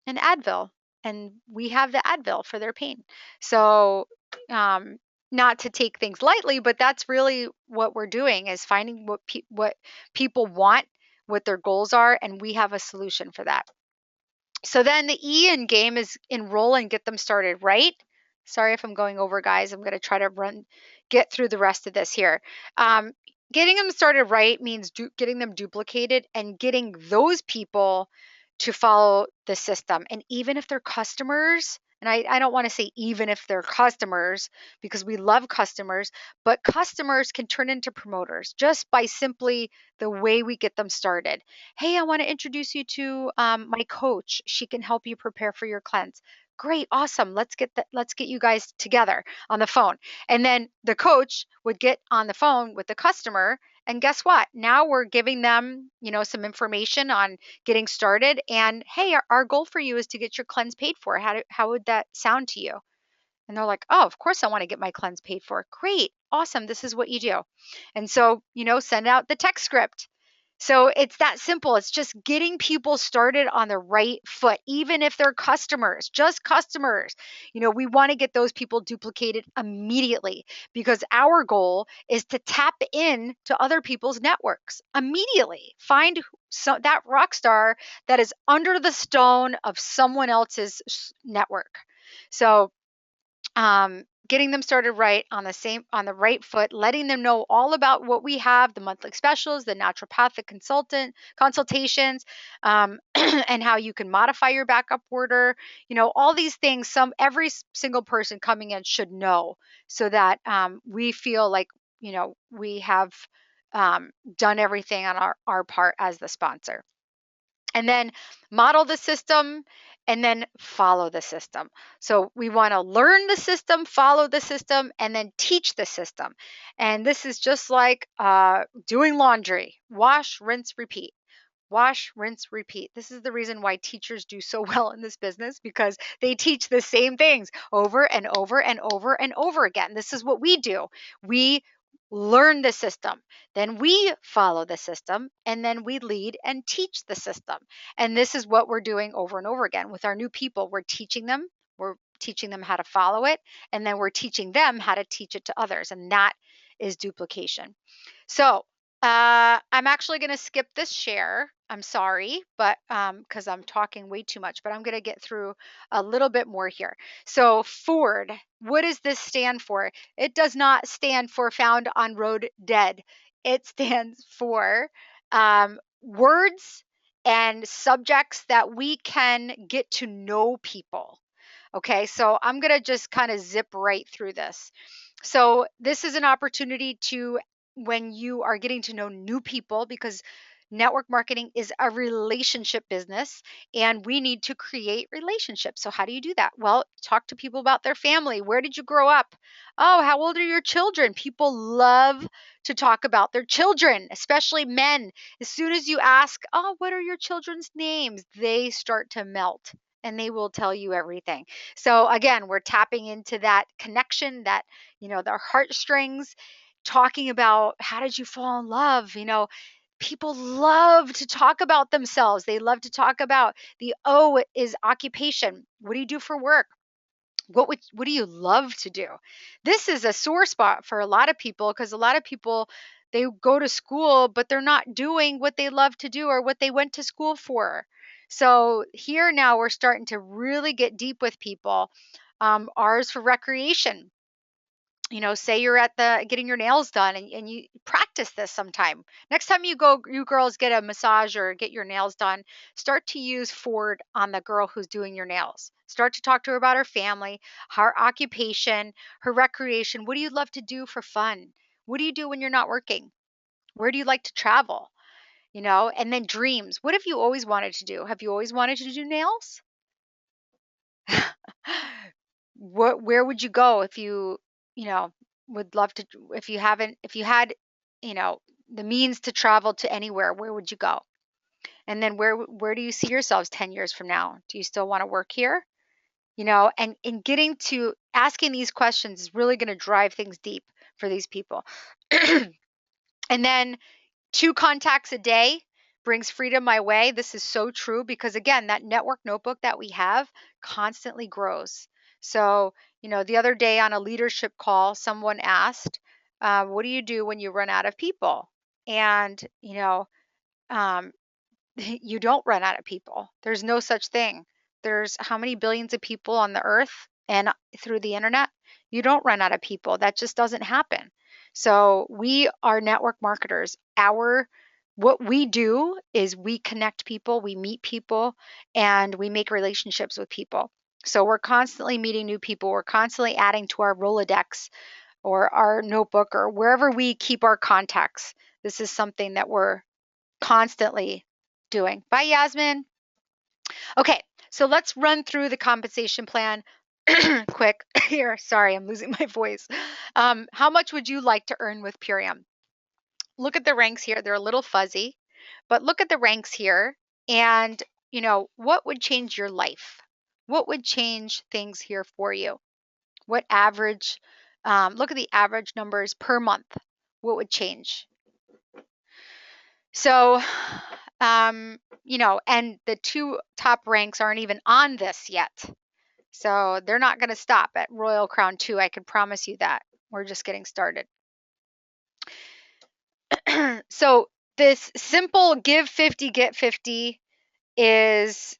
an Advil, and we have the Advil for their pain. So, um, not to take things lightly, but that's really what we're doing, is finding what people want, what their goals are, and we have a solution for that. So then the E in game is enroll and get them started right. Sorry if I'm going over, guys. I'm going to try to get through the rest of this here. Um, Getting them started right means getting them duplicated and getting those people to follow the system. And even if they're customers, and I don't want to say even if they're customers, because we love customers, but customers can turn into promoters just by simply the way we get them started. Hey, I want to introduce you to my coach. She can help you prepare for your cleanse. Great, awesome. Let's get you guys together on the phone. And then the coach would get on the phone with the customer, and guess what? Now we're giving them, some information on getting started. And hey, our goal for you is to get your cleanse paid for. How would that sound to you? And they're like, oh, of course I want to get my cleanse paid for. Great, awesome. This is what you do. And so, send out the text script. So it's that simple. It's just getting people started on the right foot, even if they're customers, just customers. We want to get those people duplicated immediately, because our goal is to tap in to other people's networks immediately. Find that rock star that is under the stone of someone else's network. So, getting them started right on the right foot, letting them know all about what we have, the monthly specials, the naturopathic consultations, and how you can modify your backup order. All these things, every single person coming in should know, so that we feel like, we have done everything on our part as the sponsor. And then model the system, and then follow the system. So we want to learn the system, follow the system, and then teach the system. And this is just like doing laundry: wash, rinse, repeat. Wash, rinse, repeat. This is the reason why teachers do so well in this business, because they teach the same things over and over and over and over again. This is what we do. We learn the system, then we follow the system, and then we lead and teach the system. And this is what we're doing over and over again with our new people. We're teaching them how to follow it, and then we're teaching them how to teach it to others. And that is duplication. So I'm actually going to skip this share. I'm sorry, but because I'm talking way too much, but I'm going to get through a little bit more here. So Ford, what does this stand for? It does not stand for found on road dead. It stands for words and subjects that we can get to know people. Okay, so I'm going to just kind of zip right through this. So, this is an opportunity to, when you are getting to know new people, because network marketing is a relationship business and we need to create relationships. So, how do you do that? Well, talk to people about their family. Where did you grow up? Oh, how old are your children? People love to talk about their children, especially men. As soon as you ask, oh, what are your children's names? They start to melt and they will tell you everything. So, again, we're tapping into that connection, that, their heartstrings, talking about how did you fall in love? People love to talk about themselves. They love to talk about the O is occupation. What do you do for work? What do you love to do? This is a sore spot for a lot of people, because a lot of people, they go to school but they're not doing what they love to do or what they went to school for. So here now we're starting to really get deep with people. Ours for recreation. Say you're at the getting your nails done, and you practice this sometime. Next time you go, you girls get a massage or get your nails done, start to use Ford on the girl who's doing your nails. Start to talk to her about her family, her occupation, her recreation. What do you love to do for fun? What do you do when you're not working? Where do you like to travel? And then dreams. What have you always wanted to do? Have you always wanted to do nails? Where would you go if you know would love to, if you haven't, if you had, you know the means to travel to anywhere, where would you go? And then where do you see yourselves 10 years from now? Do you still want to work here? And in getting to asking these questions is really going to drive things deep for these people. And then 2 contacts a day brings freedom my way. This is so true, because, again, that network notebook that we have constantly grows. So, the other day on a leadership call, someone asked, what do you do when you run out of people? And, um, you don't run out of people. There's no such thing. There's how many billions of people on the earth and through the internet? You don't run out of people. That just doesn't happen. So we are network marketers. Our What we do is we connect people, we meet people, and we make relationships with people. So we're constantly meeting new people. We're constantly adding to our Rolodex or our notebook or wherever we keep our contacts. This is something that we're constantly doing. Bye, Yasmin. Okay, so let's run through the compensation plan quick here. Sorry, I'm losing my voice. How much would you like to earn with Purium? Look at the ranks here. They're a little fuzzy, but look at the ranks here. And, what would change your life? What would change things here for you? What average, look at the average numbers per month. What would change? So, and the 2 top ranks aren't even on this yet. So they're not going to stop at Royal Crown 2. I can promise you that. We're just getting started. So this simple give 50, get 50 is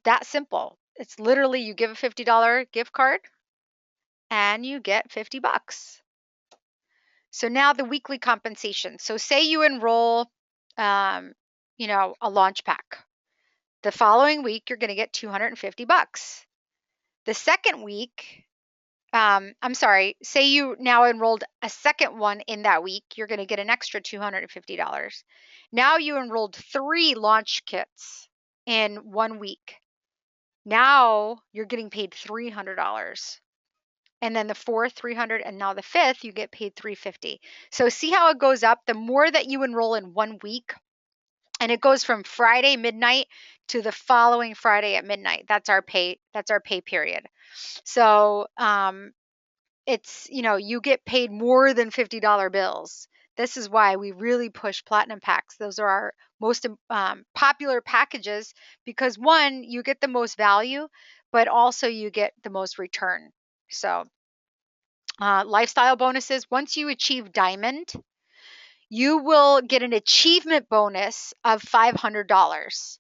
that simple. It's literally you give a $50 gift card and you get 50 bucks. So now the weekly compensation. So say you enroll, a launch pack. The following week, you're going to get 250 bucks. The second week, I'm sorry, say you now enrolled a second one in that week, you're going to get an extra $250. Now you enrolled 3 launch kits in 1 week. Now you're getting paid $300. And then the fourth 300, and now the fifth you get paid 350. So see how it goes up. The more that you enroll in 1 week, and it goes from Friday midnight to the following Friday at midnight. That's our pay period. So it's, you get paid more than $50 bills. This is why we really push platinum packs. Those are our most popular packages, because, one, you get the most value, but also you get the most return. So lifestyle bonuses. Once you achieve diamond, you will get an achievement bonus of $500.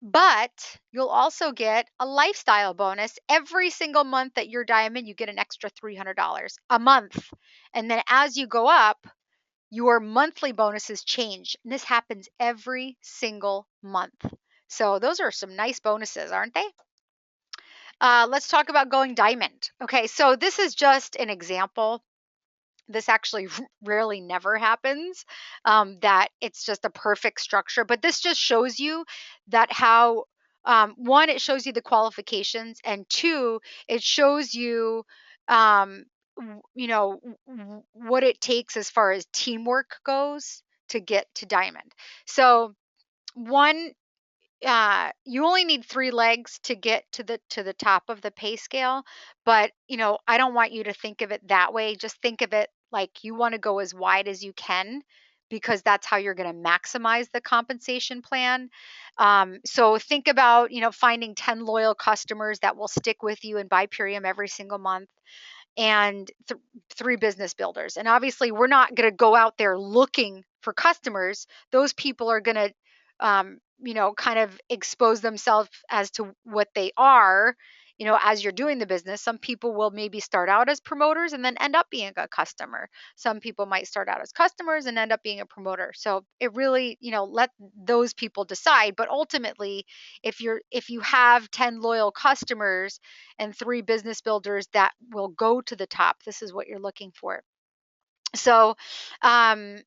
But you'll also get a lifestyle bonus every single month that you're diamond. You get an extra $300 a month. And then as you go up, your monthly bonuses change. And this happens every single month. So those are some nice bonuses, aren't they? Let's talk about going diamond. Okay, so this is just an example. This actually rarely never happens, that it's just a perfect structure, but this just shows you that how, one, it shows you the qualifications, and two, it shows you, um, what it takes as far as teamwork goes to get to diamond. So one, you only need three legs to get to the top of the pay scale, but I don't want you to think of it that way. Just think of it like you want to go as wide as you can, because that's how you're going to maximize the compensation plan. So think about finding 10 loyal customers that will stick with you and buy Purium every single month, and three business builders. And obviously, we're not going to go out there looking for customers. Those people are going to, kind of expose themselves as to what they are. As you're doing the business, some people will maybe start out as promoters and then end up being a customer. Some people might start out as customers and end up being a promoter. So it really, let those people decide. But ultimately, if you have 10 loyal customers and three business builders that will go to the top, this is what you're looking for. So, um,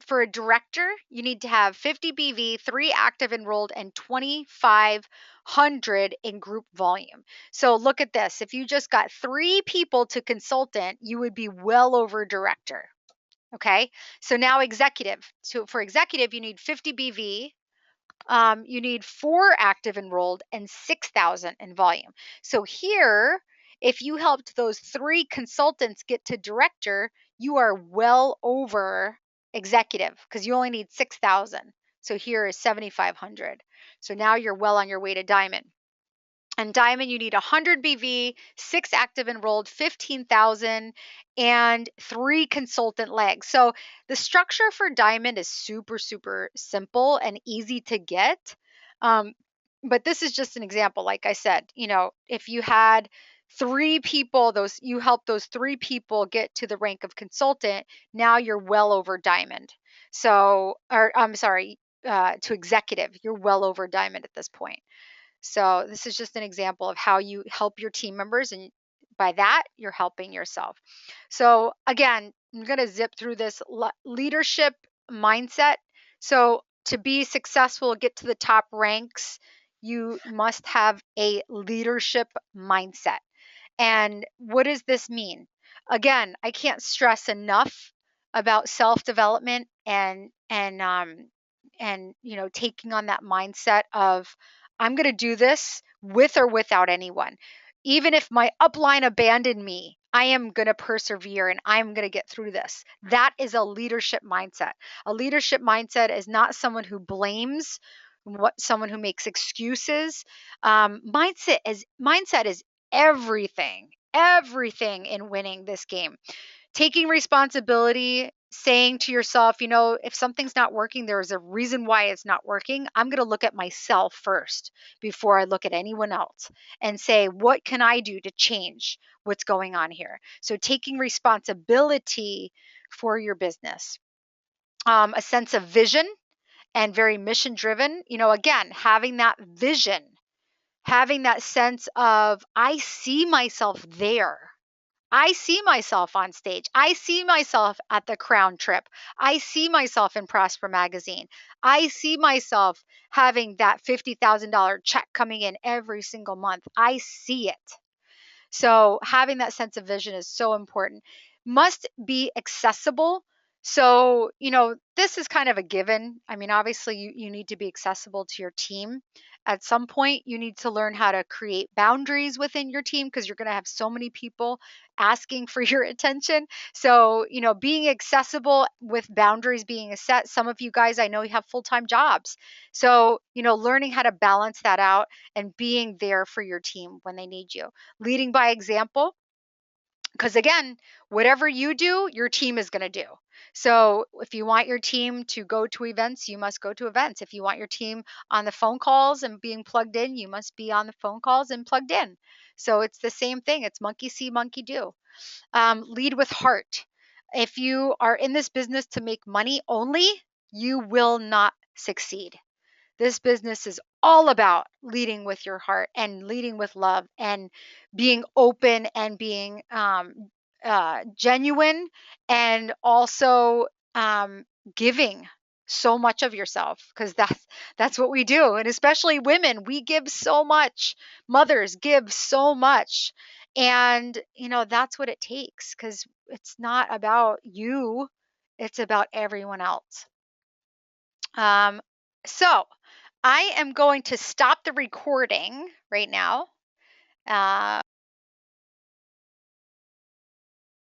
for a director, you need to have 50 BV, three active enrolled, and 2,500 in group volume. So look at this. If you just got three people to consultant, you would be well over director. Okay. So now executive. So for executive, you need 50 BV, you need four active enrolled and 6,000 in volume. So here, if you helped those three consultants get to director, you are well over executive because you only need 6,000. So here is 7,500. So now you're well on your way to diamond. And diamond, you need 100 BV, six active enrolled, 15,000, and three consultant legs. So the structure for diamond is super, super simple and easy to get. Um, but this is just an example. Like I said, if you had three people, you help those three people get to the rank of consultant, now you're well over diamond. So, or I'm sorry, to executive, you're well over diamond at this point. So this is just an example of how you help your team members, and by that, you're helping yourself. So again, I'm going to zip through this leadership mindset. So to be successful, get to the top ranks, you must have a leadership mindset. And what does this mean? Again, I can't stress enough about self-development and taking on that mindset of I'm going to do this with or without anyone. Even if my upline abandoned me, I am going to persevere and I'm going to get through this. That is a leadership mindset. A leadership mindset is not someone who blames, someone who makes excuses. Mindset is everything in winning this game. Taking responsibility, saying to yourself, if something's not working, there is a reason why it's not working. I'm going to look at myself first before I look at anyone else and say, what can I do to change what's going on here? So taking responsibility for your business, a sense of vision, and very mission driven. Again, having that vision, having that sense of, I see myself there. I see myself on stage. I see myself at the Crown Trip. I see myself in Prosper Magazine. I see myself having that $50,000 check coming in every single month. I see it. So having that sense of vision is so important. Must be accessible. So, this is kind of a given. I mean, obviously, you need to be accessible to your team. At some point, you need to learn how to create boundaries within your team because you're going to have so many people asking for your attention. So, being accessible with boundaries being set. Some of you guys, I know you have full-time jobs. So, learning how to balance that out and being there for your team when they need you. Leading by example, because again, whatever you do, your team is going to do. So if you want your team to go to events, you must go to events. If you want your team on the phone calls and being plugged in, you must be on the phone calls and plugged in. So it's the same thing. It's monkey see, monkey do. Lead with heart. If you are in this business to make money only, you will not succeed. This business is all about leading with your heart and leading with love and being open and being genuine, and also giving so much of yourself, because that's what we do. And especially women, we give so much. Mothers give so much. And that's what it takes, because it's not about you, it's about everyone else. um, so I am going to stop the recording right now.